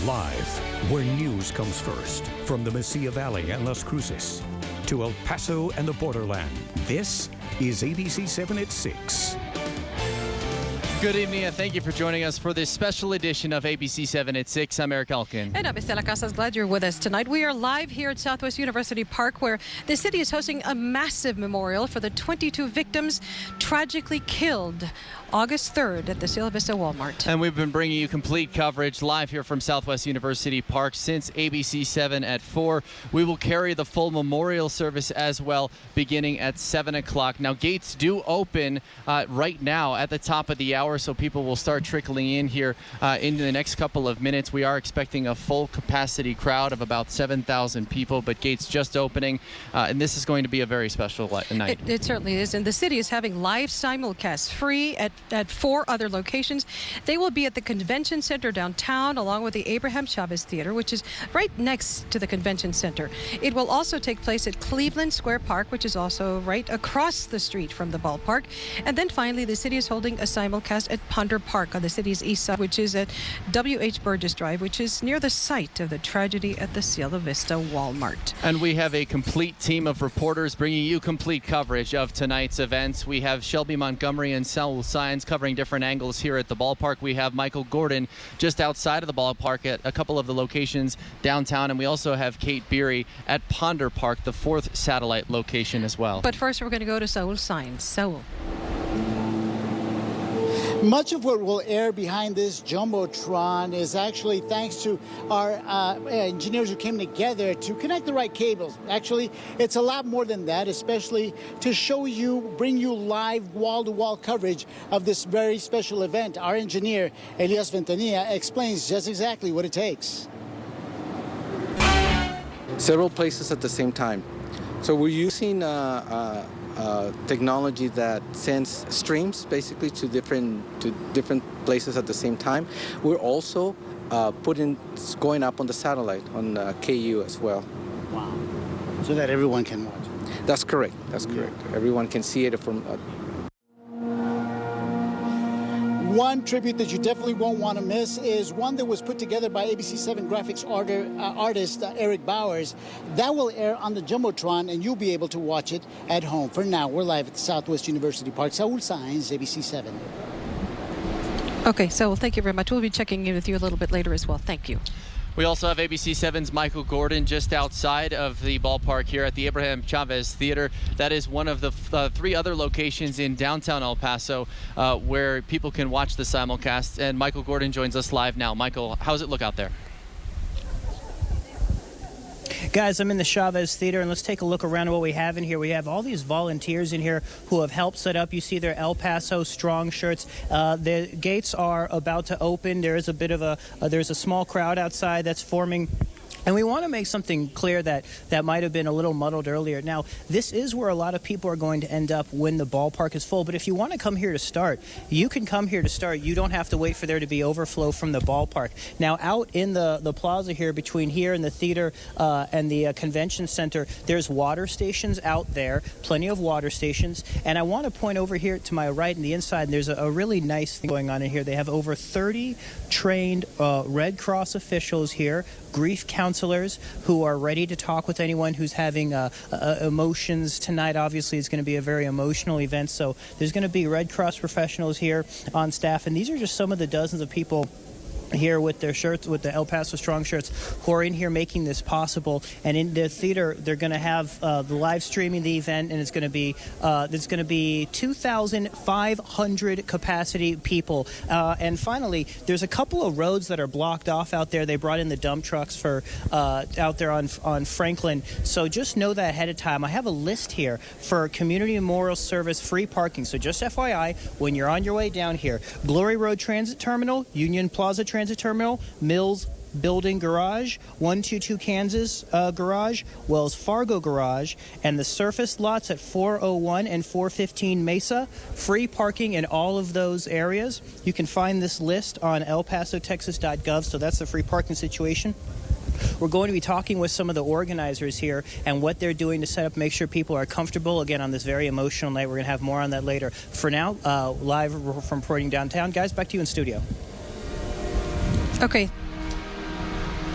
Live, where news comes first, from the Mesilla Valley and Las Cruces to El Paso and the borderland. This is ABC-7 at 6. Good evening, and thank you for joining us for this special edition of ABC-7 at 6. I'm Eric Elkin. And I'm Estela Casas. Glad you're with us tonight. We are live here at Southwest University Park, where the city is hosting a massive memorial for the 22 victims tragically killed August 3rd at the Cielo Vista Walmart. And we've been bringing you complete coverage live here from Southwest University Park since ABC-7 at 4. We will carry the full memorial service as well, beginning at 7 o'clock. Now, gates do open right now at the top of the hour, so people will start trickling in here in the next couple of minutes. We are expecting a full capacity crowd of about 7,000 people, but gates just opening, and this is going to be a very special night. It certainly is, and the city is having live simulcasts free at 4 other locations. They will be at the Convention Center downtown, along with the Abraham Chavez Theater, which is right next to the Convention Center. It will also take place at Cleveland Square Park, which is also right across the street from the ballpark. And then finally, the city is holding a simulcast at Ponder Park on the city's east side, which is at W.H. Burgess Drive, which is near the site of the tragedy at the Cielo Vista Walmart. And we have a complete team of reporters bringing you complete coverage of tonight's events. We have Shelby Montgomery and Saul Saenz covering different angles here at the ballpark. We have Michael Gordon just outside of the ballpark at a couple of the locations downtown, and we also have Kate Beery at Ponder Park, the 4th satellite location as well. But first, we're going to go to Saul Saenz. Saul. Much of what will air behind this Jumbotron is actually thanks to our engineers who came together to connect the right cables. Actually, it's a lot more than that, especially to show you, bring you live wall-to-wall coverage of this very special event. Our engineer, Elias Ventanilla, explains just exactly what it takes. Several places at the same time. So we're using technology that sends streams basically to different places at the same time. We're also going up on the satellite on KU as well. Wow. So that everyone can watch. That's correct. That's correct. Everyone can see it from. One tribute that you definitely won't want to miss is one that was put together by ABC-7 graphics artist Eric Bowers. That will air on the Jumbotron, and you'll be able to watch it at home. For now, we're live at the Southwest University Park. Saul Saenz, ABC-7. Okay, so thank you very much. We'll be checking in with you a little bit later as well. Thank you. We also have ABC-7's Michael Gordon just outside of the ballpark here at the Abraham Chavez Theater. That is one of the 3 other locations in downtown El Paso where people can watch the simulcast. And Michael Gordon joins us live now. Michael, how does it look out there? Guys, I'm in the Chavez Theater, and let's take a look around at what we have in here. We have all these volunteers in here who have helped set up. You see their El Paso Strong shirts. The gates are about to open. There is a bit of there's a small crowd outside that's forming. And we want to make something clear that might have been a little muddled earlier. Now, this is where a lot of people are going to end up when the ballpark is full. But if you want to come here to start, you can come here to start. You don't have to wait for there to be overflow from the ballpark. Now, out in the plaza here, between here and the theater and the convention center, there's water stations out there, plenty of water stations. And I want to point over here to my right and the inside, and there's a really nice thing going on in here. They have over 30 trained Red Cross officials here, grief counselors who are ready to talk with anyone who's having emotions. Tonight, obviously, is going to be a very emotional event, so there's going to be Red Cross professionals here on staff, and these are just some of the dozens of people here with their shirts, with the El Paso Strong shirts, who are in here making this possible. And in the theater, they're going to have the live streaming the event, and it's going to be there's going to be 2,500 capacity people. And finally, there's a couple of roads that are blocked off out there. They brought in the dump trucks for out there on Franklin. So just know that ahead of time. I have a list here for Community Memorial Service free parking. So just FYI, when you're on your way down here, Glory Road Transit Terminal, Union Plaza Transit Terminal, Mills Building Garage, 122 Kansas Garage, Wells Fargo Garage, and the surface lots at 401 and 415 Mesa. Free parking in all of those areas. You can find this list on elpasotexas.gov, so that's the free parking situation. We're going to be talking with some of the organizers here and what they're doing to set up, make sure people are comfortable, again, on this very emotional night. We're going to have more on that later. For now, live from reporting downtown. Guys, back to you in studio. Okay.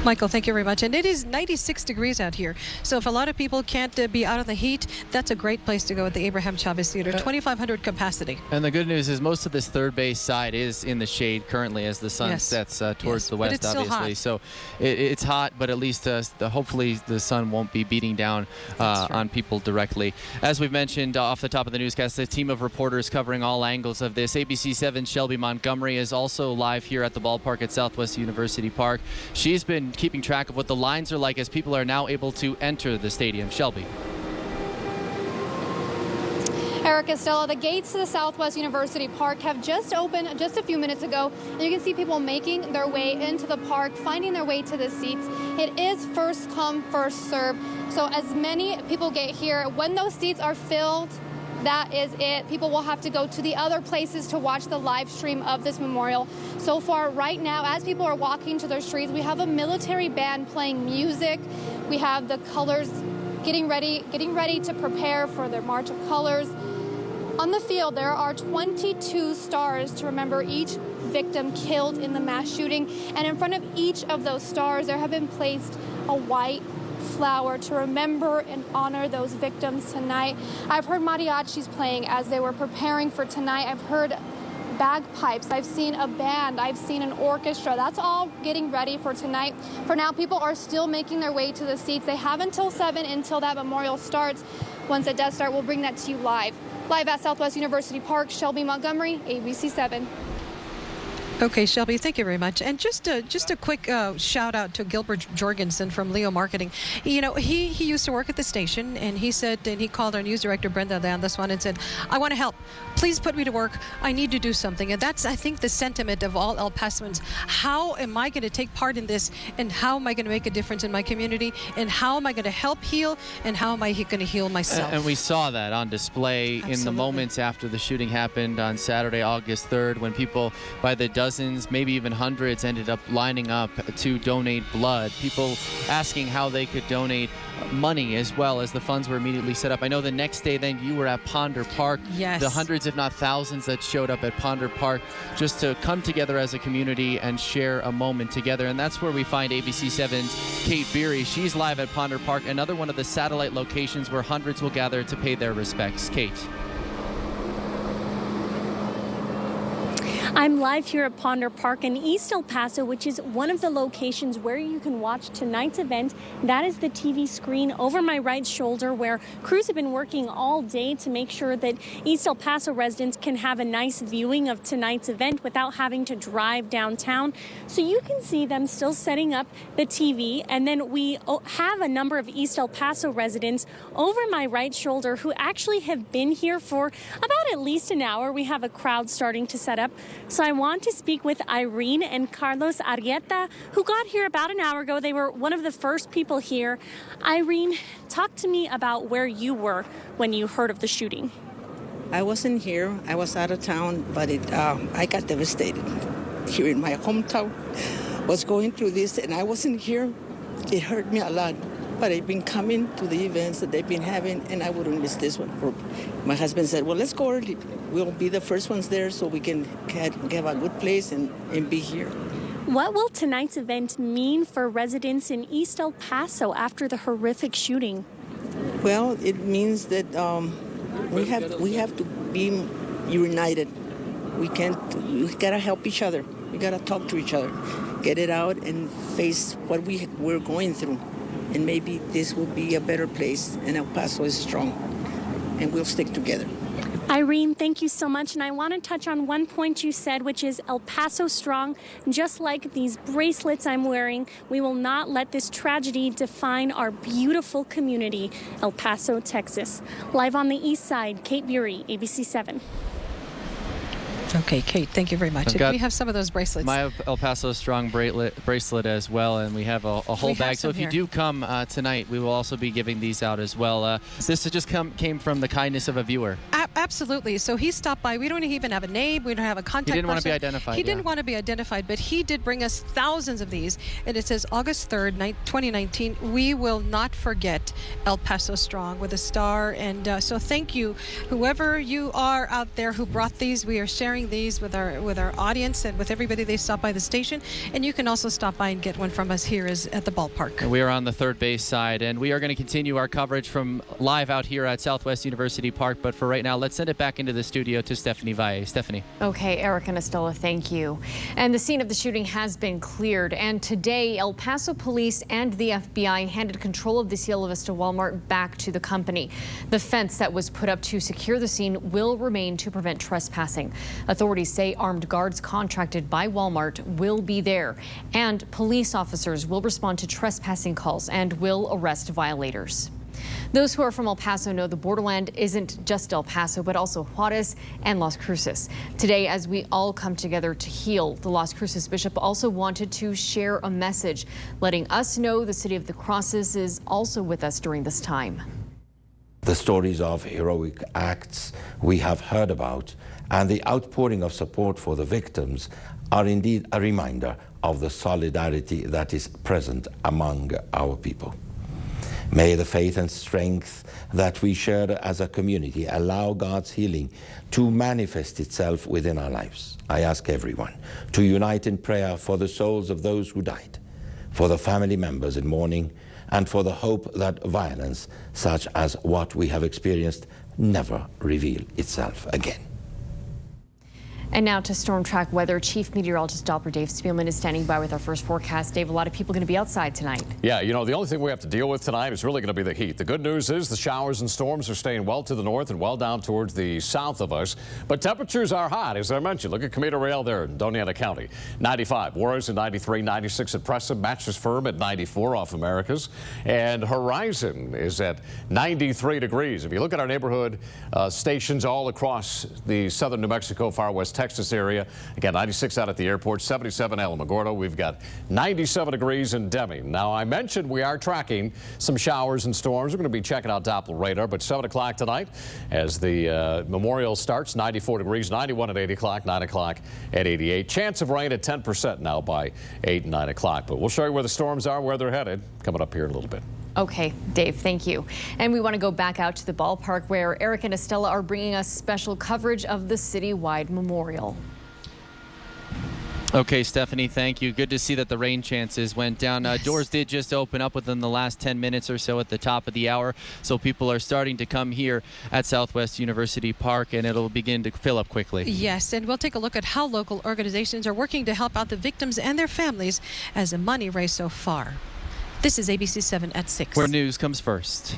Michael, thank you very much. And it is 96 degrees out here. So if a lot of people can't be out of the heat, that's a great place to go at the Abraham Chavez Theater. 2,500 capacity. And the good news is most of this third base side is in the shade currently as the sun sets towards the west, obviously. So it's hot, but at least hopefully the sun won't be beating down on people directly. As we've mentioned off the top of the newscast, a team of reporters covering all angles of this. ABC-7 Shelby Montgomery is also live here at the ballpark at Southwest University Park. She's been keeping track of what the lines are like as people are now able to enter the stadium. Shelby. Eric Estella, the gates to the Southwest University Park have just opened just a few minutes ago. And you can see people making their way into the park, finding their way to the seats. It is first come, first serve. So as many people get here, when those seats are filled, that is it. People will have to go to the other places to watch the live stream of this memorial. So far, right now, as people are walking to their streets, we have a military band playing music. We have the colors getting ready to prepare for their March of Colors. On the field, there are 22 stars to remember each victim killed in the mass shooting. And in front of each of those stars, there have been placed a white flower to remember and honor those victims tonight. I've heard mariachis playing as they were preparing for tonight. I've heard bagpipes. I've seen a band. I've seen an orchestra. That's all getting ready for tonight. For now, people are still making their way to the seats. They have until 7 until that memorial starts. Once it does start, we'll bring that to you live. Live at Southwest University Park, Shelby Montgomery, ABC-7. Okay, Shelby, thank you very much. And just a quick shout out to Gilbert Jorgensen from Leo Marketing. You know, he used to work at the station, and he said, and he called our news director Brenda down this one and said, I want to help. Please put me to work. I need to do something. And that's, I think, the sentiment of all El Pasoans. How am I going to take part in this, and how am I going to make a difference in my community, and how am I going to help heal, and how am I going to heal myself? And we saw that on display in the moments after the shooting happened on Saturday, August 3rd, when people by the dozens, maybe even hundreds, ended up lining up to donate blood. People asking how they could donate money as well, as the funds were immediately set up. I know the next day then you were at Ponder Park. Yes. The hundreds, if not thousands, that showed up at Ponder Park just to come together as a community and share a moment together. And that's where we find ABC-7's Kate Beery. She's live at Ponder Park, another one of the satellite locations where hundreds will gather to pay their respects. Kate. I'm live here at Ponder Park in East El Paso, which is one of the locations where you can watch tonight's event. That is the TV screen over my right shoulder, where crews have been working all day to make sure that East El Paso residents can have a nice viewing of tonight's event without having to drive downtown. So you can see them still setting up the TV. And then we have a number of East El Paso residents over my right shoulder who actually have been here for about at least an hour. We have a crowd starting to set up. So I want to speak with Irene and Carlos Arrieta, who got here about an hour ago. They were one of the first people here. Irene, talk to me about where you were when you heard of the shooting. I wasn't here. I was out of town, but I got devastated here in my hometown. Was going through this, and I wasn't here. It hurt me a lot. But I've been coming to the events that they've been having, and I wouldn't miss this one. My husband said, well, let's go early. We'll be the first ones there so we can have a good place and be here. What will tonight's event mean for residents in East El Paso after the horrific shooting? Well, it means that we have to be united. We gotta help each other. We gotta talk to each other, get it out, and face what we're going through. And maybe this will be a better place, and El Paso is strong, and we'll stick together. Irene, thank you so much. And I want to touch on one point you said, which is El Paso strong. Just like these bracelets I'm wearing, we will not let this tragedy define our beautiful community, El Paso, Texas. Live on the east side, Kate Beery, ABC-7. Okay, Kate, thank you very much. We have some of those bracelets. My El Paso Strong bracelet as well, and we have a whole bag. So if you do come tonight, we will also be giving these out as well. This just came from the kindness of a viewer. Absolutely. So he stopped by. We don't even have a name. We don't have a contact person. He didn't want to be identified. He didn't want to be identified, but he did bring us thousands of these. And it says August 3rd, 2019. We will not forget El Paso Strong with a star. And so thank you, whoever you are out there who brought these. We are sharing these with our audience and with everybody they stop by the station. And you can also stop by and get one from us here at the ballpark. We are on the third base side, and we are going to continue our coverage from live out here at Southwest University Park. But for right now, let's send it back into the studio to Stephanie Valle. Stephanie. Okay, Eric and Estella, thank you. And the scene of the shooting has been cleared. And today, El Paso police and the FBI handed control of the Cielo Vista Walmart back to the company. The fence that was put up to secure the scene will remain to prevent trespassing. Authorities say armed guards contracted by Walmart will be there, and police officers will respond to trespassing calls and will arrest violators. Those who are from El Paso know the borderland isn't just El Paso, but also Juarez and Las Cruces. Today, as we all come together to heal, the Las Cruces bishop also wanted to share a message, letting us know the City of the Crosses is also with us during this time. The stories of heroic acts we have heard about and the outpouring of support for the victims are indeed a reminder of the solidarity that is present among our people. May the faith and strength that we share as a community allow God's healing to manifest itself within our lives. I ask everyone to unite in prayer for the souls of those who died, for the family members in mourning, and for the hope that violence, such as what we have experienced, never reveal itself again. And now to storm track weather. Chief Meteorologist Doppler Dave Spielman is standing by with our first forecast. Dave, a lot of people going to be outside tonight. Yeah, you know, the only thing we have to deal with tonight is really going to be the heat. The good news is the showers and storms are staying well to the north and well down towards the south of us. But temperatures are hot, as I mentioned. Look at Commuter Rail there in Doña Ana County. 95. Juarez at 93, 96 at Preston. Mattress Firm at 94 off Americas. And Horizon is at 93 degrees. If you look at our neighborhood stations all across the southern New Mexico, far west Texas area, again, 96 out at the airport, 77 Alamogordo. We've got 97 degrees in Deming. Now, I mentioned we are tracking some showers and storms. We're going to be checking out Doppler radar, but 7 o'clock tonight as the memorial starts, 94 degrees, 91 at 8 o'clock, 9 o'clock at 88. Chance of rain at 10% now by 8 and 9 o'clock. But we'll show you where the storms are, where they're headed, coming up here in a little bit. Okay, Dave, thank you. And we want to go back out to the ballpark where Eric and Estella are bringing us special coverage of the citywide memorial. Okay, Stephanie, thank you. Good to see that the rain chances went down. Yes. Doors did just open up within the last 10 minutes or so at the top of the hour, so people are starting to come here at Southwest University Park, and it'll begin to fill up quickly. Yes, and we'll take a look at how local organizations are working to help out the victims and their families as the money raised so far. This is ABC-7 at 6. Where news comes first.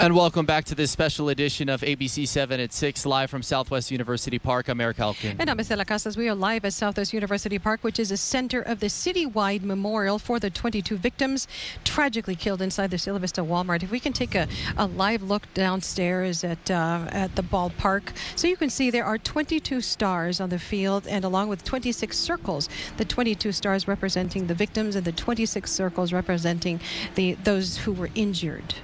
And welcome back to this special edition of ABC-7 at 6, live from Southwest University Park. I'm Eric Halkin. And I'm Estela Casas. We are live at Southwest University Park, which is a center of the citywide memorial for the 22 victims tragically killed inside the Cielo Vista Walmart. If we can take a live look downstairs at the ballpark, so you can see there are 22 stars on the field, and along with 26 circles, the 22 stars representing the victims and the 26 circles representing those who were injured.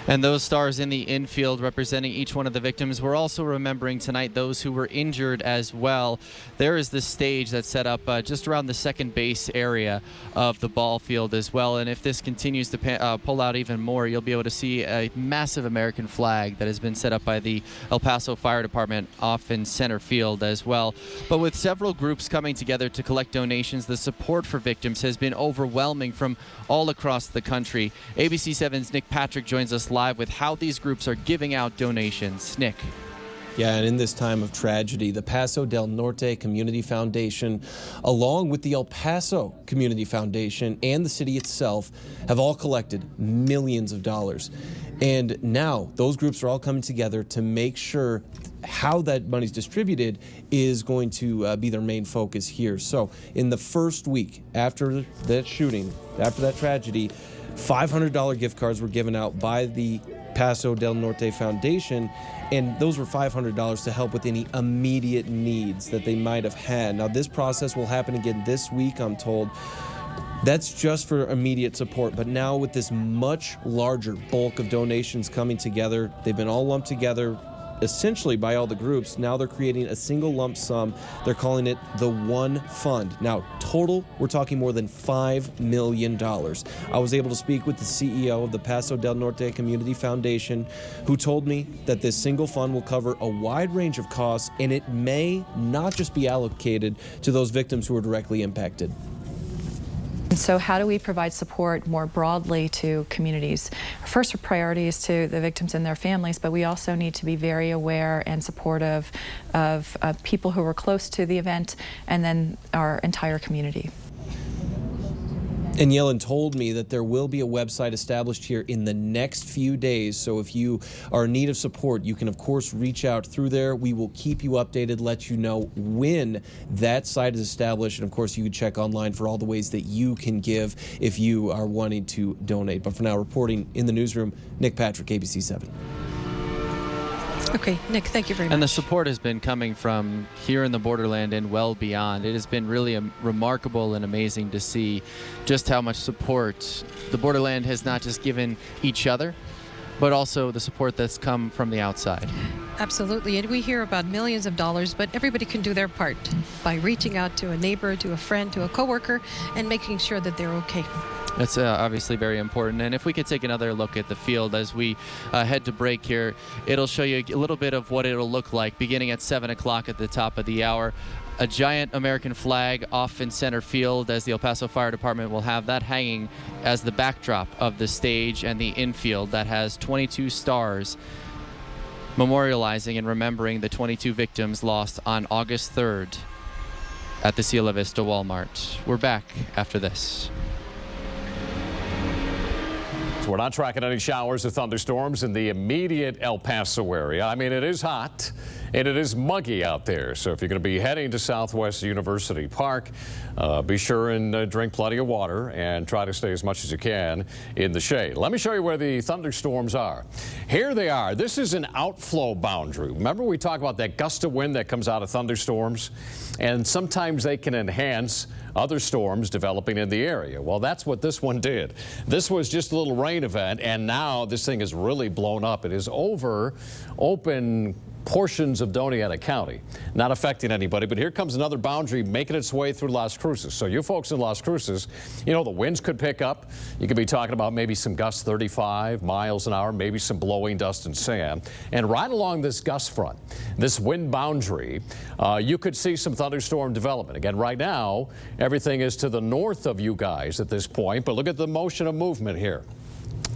And those stars in the infield representing each one of the victims. We're also remembering tonight those who were injured as well. There is the stage that's set up just around the second base area of the ball field as well. And if this continues to pull out even more, you'll be able to see a massive American flag that has been set up by the El Paso Fire Department off in center field as well. But with several groups coming together to collect donations, the support for victims has been overwhelming from all across the country. ABC7's Nick Patrick joins us live with how these groups are giving out donations. Nick. Yeah, and in this time of tragedy, the Paso del Norte Community Foundation, along with the El Paso Community Foundation and the city itself, have all collected millions of dollars. And now those groups are all coming together to make sure how that money's distributed is going to be their main focus here. So in the first week after that shooting, after that tragedy, $500 gift cards were given out by the Paso del Norte Foundation, and those were $500 to help with any immediate needs that they might have had. Now, this process will happen again this week, I'm told. That's just for immediate support, but now with this much larger bulk of donations coming together, they've been all lumped together essentially by all the groups. Now they're creating a single lump sum. They're calling it the One Fund. Now, total, we're talking more than $5 million. I was able to speak with the CEO of the Paso del Norte Community Foundation, who told me that this single fund will cover a wide range of costs, and it may not just be allocated to those victims who are directly impacted. And so how do we provide support more broadly to communities? First, our priority is to the victims and their families, but we also need to be very aware and supportive of people who were close to the event and then our entire community. And Yellen told me that there will be a website established here in the next few days. So if you are in need of support, you can, of course, reach out through there. We will keep you updated, let you know when that site is established. And, of course, you can check online for all the ways that you can give if you are wanting to donate. But for now, reporting in the newsroom, Nick Patrick, ABC-7. Okay, Nick, thank you very much. And the support has been coming from here in the borderland and well beyond. It has been really remarkable and amazing to see just how much support the borderland has not just given each other, but also the support that's come from the outside. Absolutely, and we hear about millions of dollars, but everybody can do their part by reaching out to a neighbor, to a friend, to a coworker, and making sure that they're okay. That's obviously very important. And if we could take another look at the field as we head to break here, it'll show you a little bit of what it'll look like beginning at 7 o'clock at the top of the hour. A giant American flag off in center field, as the El Paso Fire Department will have that hanging as the backdrop of the stage, and the infield that has 22 stars memorializing and remembering the 22 victims lost on August 3rd at the Cielo Vista Walmart. We're back after this. We're not tracking any showers or thunderstorms in the immediate El Paso area. I mean, it is hot and it is muggy out there. So if you're going to be heading to Southwest University Park, be sure and drink plenty of water and try to stay as much as you can in the shade. Let me show you where the thunderstorms are. Here they are. This is an outflow boundary. Remember we talked about that gust of wind that comes out of thunderstorms, and sometimes they can enhance other storms developing in the area. Well, that's what this one did. This was just a little rain event, and now this thing is really blown up. It is over open portions of Doña County, not affecting anybody. But here comes another boundary making its way through Las Cruces. So you folks in Las Cruces, you know, the winds could pick up. You could be talking about maybe some gusts 35 miles an hour, maybe some blowing dust and sand. And right along this gust front, this wind boundary, you could see some thunderstorm development. Again, right now, everything is to the north of you guys at this point. But look at the motion of movement here.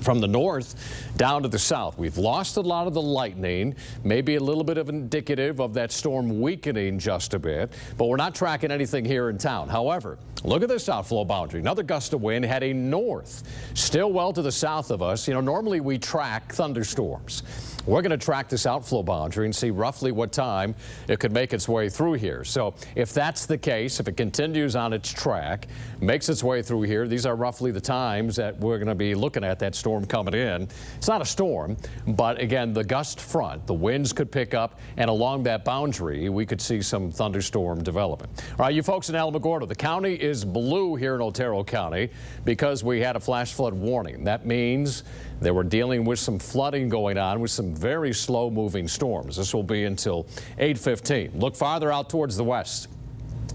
From the north down to the south, we've lost a lot of the lightning, maybe a little bit of indicative of that storm weakening just a bit, but we're not tracking anything here in town. However, look at this outflow boundary. Another gust of wind heading north, still well to the south of us. You know, normally we track thunderstorms. We're going to track this outflow boundary and see roughly what time it could make its way through here. So if that's the case, if it continues on its track, makes its way through here, these are roughly the times that we're going to be looking at that storm coming in. It's not a storm, but again, the gust front, the winds could pick up, and along that boundary, we could see some thunderstorm development. All right, you folks in Alamogordo, the county is blue here in Otero County because we had a flash flood warning. That means they were dealing with some flooding going on with some very slow moving storms. This will be until 8:15. Look farther out towards the west.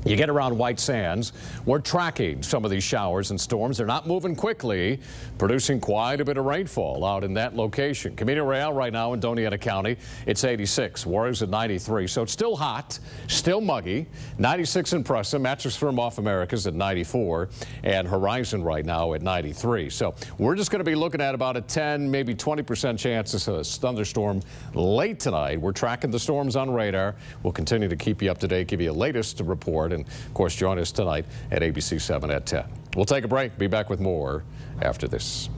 You get around White Sands, we're tracking some of these showers and storms. They're not moving quickly, producing quite a bit of rainfall out in that location. Camino Real right now in Doña County, it's 86. Juarez at 93. So it's still hot, still muggy. 96 in Preston, Mattress Firm off America's at 94, and Horizon right now at 93. So we're just going to be looking at about a 10, maybe 20% chance of a thunderstorm late tonight. We're tracking the storms on radar. We'll continue to keep you up to date, give you a latest report. And, of course, join us tonight at ABC-7 at 10. We'll take a break. Be back with more after this.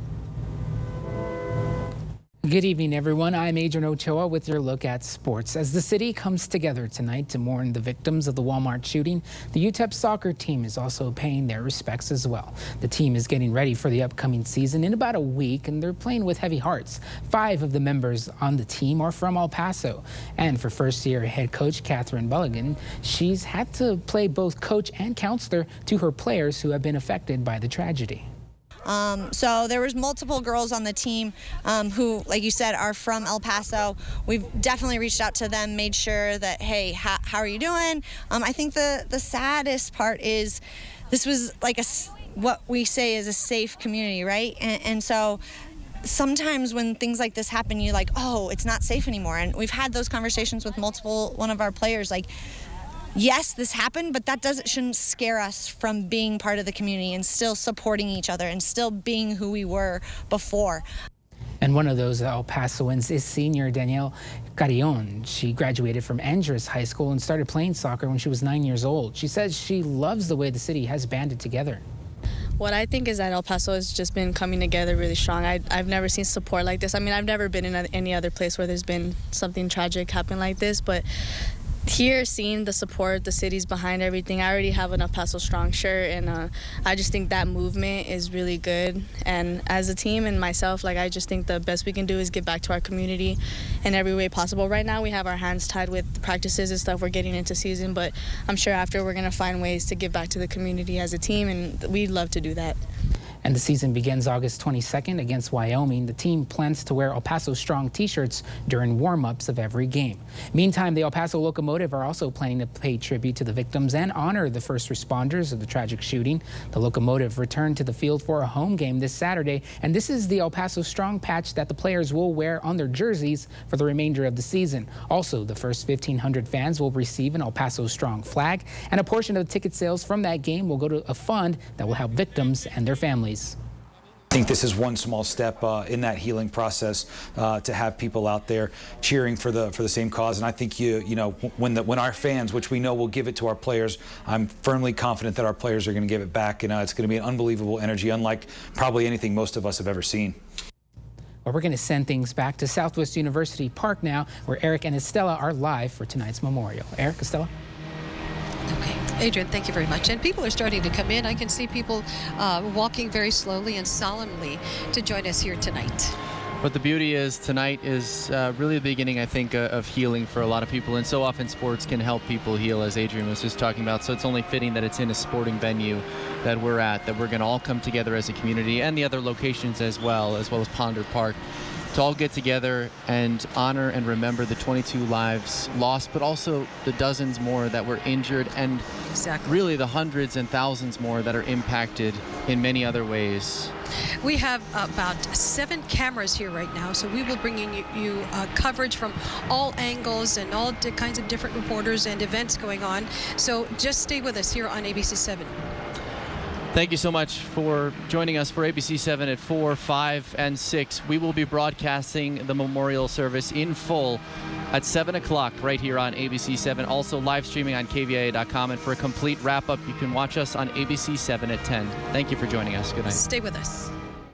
Good evening, everyone. I'm Adrian Ochoa with your look at sports. As the city comes together tonight to mourn the victims of the Walmart shooting, the UTEP soccer team is also paying their respects as well. The team is getting ready for the upcoming season in about a week, and they're playing with heavy hearts. 5 of the members on the team are from El Paso. And for first-year head coach Catherine Bulligan, she's had to play both coach and counselor to her players who have been affected by the tragedy. So there was multiple girls on the team who, like you said, are from El Paso. We've definitely reached out to them, made sure that, hey, how are you doing? I think the saddest part is this was like what we say is a safe community, right? And so sometimes when things like this happen, you're like, oh, it's not safe anymore. And we've had those conversations with one of our players, like, yes, this happened, but that shouldn't scare us from being part of the community and still supporting each other and still being who we were before. And one of those El Pasoans is senior Danielle Carrion. She graduated from Andrus High School and started playing soccer when she was 9 years old. She says she loves the way the city has banded together. What I think is that El Paso has just been coming together really strong. I've never seen support like this. I mean, I've never been in any other place where there's been something tragic happen like this, but here, seeing the support, the city's behind everything. I already have an El Paso Strong shirt, and I just think that movement is really good. And as a team and myself, I just think the best we can do is give back to our community in every way possible. Right now, we have our hands tied with practices and stuff. We're getting into season, but I'm sure after we're going to find ways to give back to the community as a team, and we'd love to do that. And the season begins August 22nd against Wyoming. The team plans to wear El Paso Strong t-shirts during warm-ups of every game. Meantime, the El Paso Locomotive are also planning to pay tribute to the victims and honor the first responders of the tragic shooting. The Locomotive returned to the field for a home game this Saturday, and this is the El Paso Strong patch that the players will wear on their jerseys for the remainder of the season. Also, the first 1,500 fans will receive an El Paso Strong flag, and a portion of the ticket sales from that game will go to a fund that will help victims and their families. I think this is one small step in that healing process to have people out there cheering for the same cause. And I think when our fans, which we know will give it to our players, I'm firmly confident that our players are going to give it back, and it's going to be an unbelievable energy, unlike probably anything most of us have ever seen. Well, we're going to send things back to Southwest University Park now, where Eric and Estella are live for tonight's memorial. Eric, Estella? Okay. Adrian, thank you very much. And people are starting to come in. I can see people walking very slowly and solemnly to join us here tonight. But the beauty is tonight is really the beginning, I think, of healing for a lot of people. And so often sports can help people heal, as Adrian was just talking about. So it's only fitting that it's in a sporting venue that we're at, that we're going to all come together as a community, and the other locations as well as Ponder Park, to all get together and honor and remember the 22 lives lost, but also the dozens more that were injured, and really the hundreds and thousands more that are impacted in many other ways. We have about 7 cameras here right now, so we will bring you coverage from all angles and all kinds of different reporters and events going on. So just stay with us here on ABC-7. Thank you so much for joining us for ABC-7 at 4, 5, and 6. We will be broadcasting the memorial service in full at 7 o'clock right here on ABC-7. Also live streaming on KVIA.com. And for a complete wrap-up, you can watch us on ABC-7 at 10. Thank you for joining us. Good night. Stay with us.